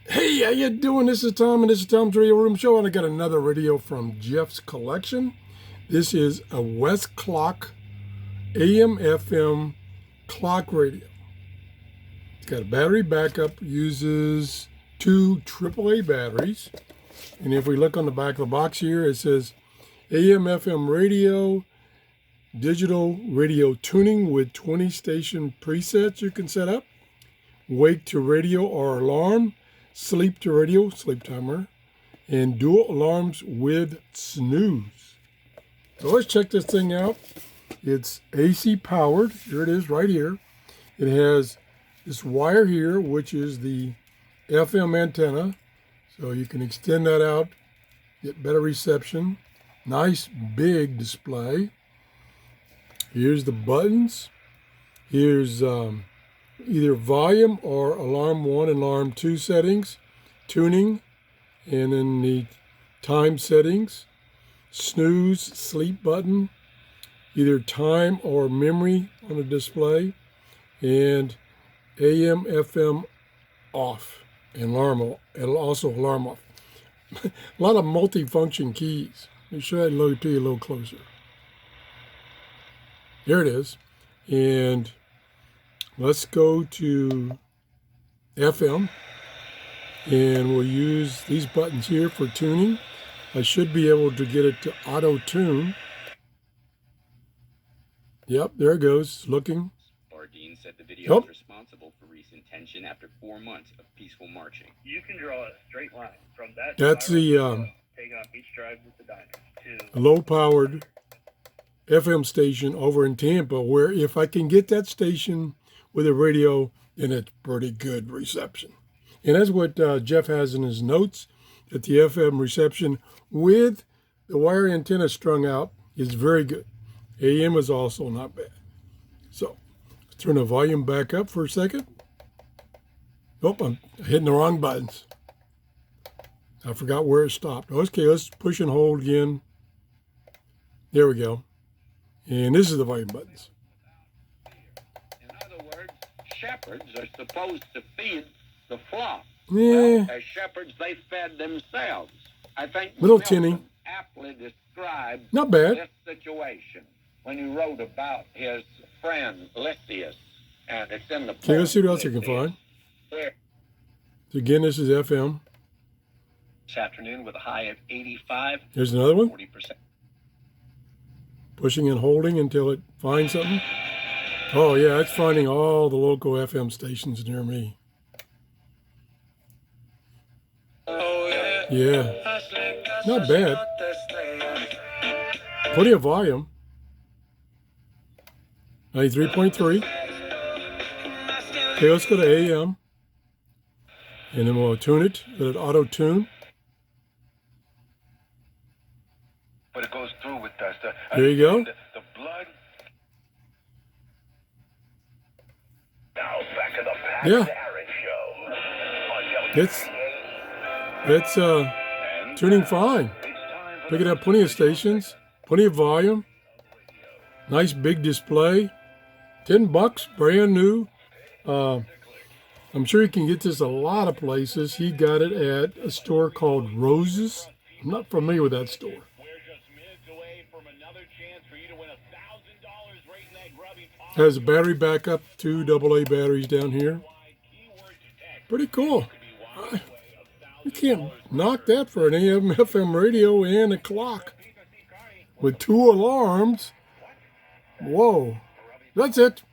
Hey, how you doing? This is Tom, and this is Tom's Radio Room Show, and I got another radio from Jeff's collection. This is a Westclox AM/FM clock radio. It's got a battery backup, uses two AAA batteries, and if we look on the back of the box here, it says AM/FM radio, digital radio tuning with 20 station presets you can set up, wake to radio or alarm, sleep to radio, sleep timer, and dual alarms with snooze. So let's check this thing out. It's AC powered. Here it is right here. It has this wire here, which is the FM antenna. So you can extend that out, get better reception. Nice big display. Here's the buttons. Here's either volume or alarm 1 and alarm 2 settings, tuning, and then the time settings, snooze, sleep button, either time or memory on the display, and AM, FM off, and alarm off, and also alarm off. A lot of multi-function keys. Let me show that to you a little closer. There it is. And let's go to FM, and we'll use these buttons here for tuning. I should be able to get it to auto tune. Yep, there it goes, looking. Bardeen said the video is responsible for recent tension after 4 months of peaceful marching. You can draw a straight line from that. That's the taking off each drive with the diners to low-powered FM station over in Tampa, where if I can get that station with a radio, then it's pretty good reception. And that's what Jeff has in his notes, that the FM reception with the wire antenna strung out is very good. AM is also not bad. So, let's turn the volume back up for a second. Oh, I'm hitting the wrong buttons. I forgot where it stopped. Okay, let's push and hold again. There we go. And this is the volume buttons. In other words, shepherds are supposed to feed the flock. Yeah. Well, as shepherds, they fed themselves. I think Little Milton tinny. aptly described Not bad. this situation when he wrote about his friend Lysias, and it's in the Okay, let's see what else poem, you can find. Here. So again, this is FM. this afternoon with a high of 85, Here's another one. 40%. Pushing and holding until it finds something. Oh yeah, it's finding all the local FM stations near me. Yeah, not bad. Plenty of volume. 93.3. Okay, let's go to AM. And then we'll tune it, let it auto tune. But it goes through with us. There you go. The blood. Now back in the Pat Yeah. Darren Show. It's tuning fine. Picking up plenty of stations, plenty of volume. Nice big display. $10, brand new. I'm sure you can get this a lot of places. He got it at a store called Rose's. I'm not familiar with that store. Has a battery backup, 2 AA batteries down here. Pretty cool. You can't knock that for an AM FM radio and a clock with 2 alarms. Whoa. That's it.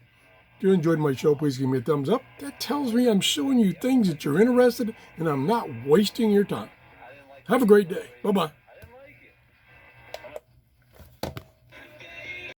If you enjoyed my show, please give me a thumbs up. That tells me I'm showing you things that you're interested in and I'm not wasting your time. Have a great day. Bye-bye.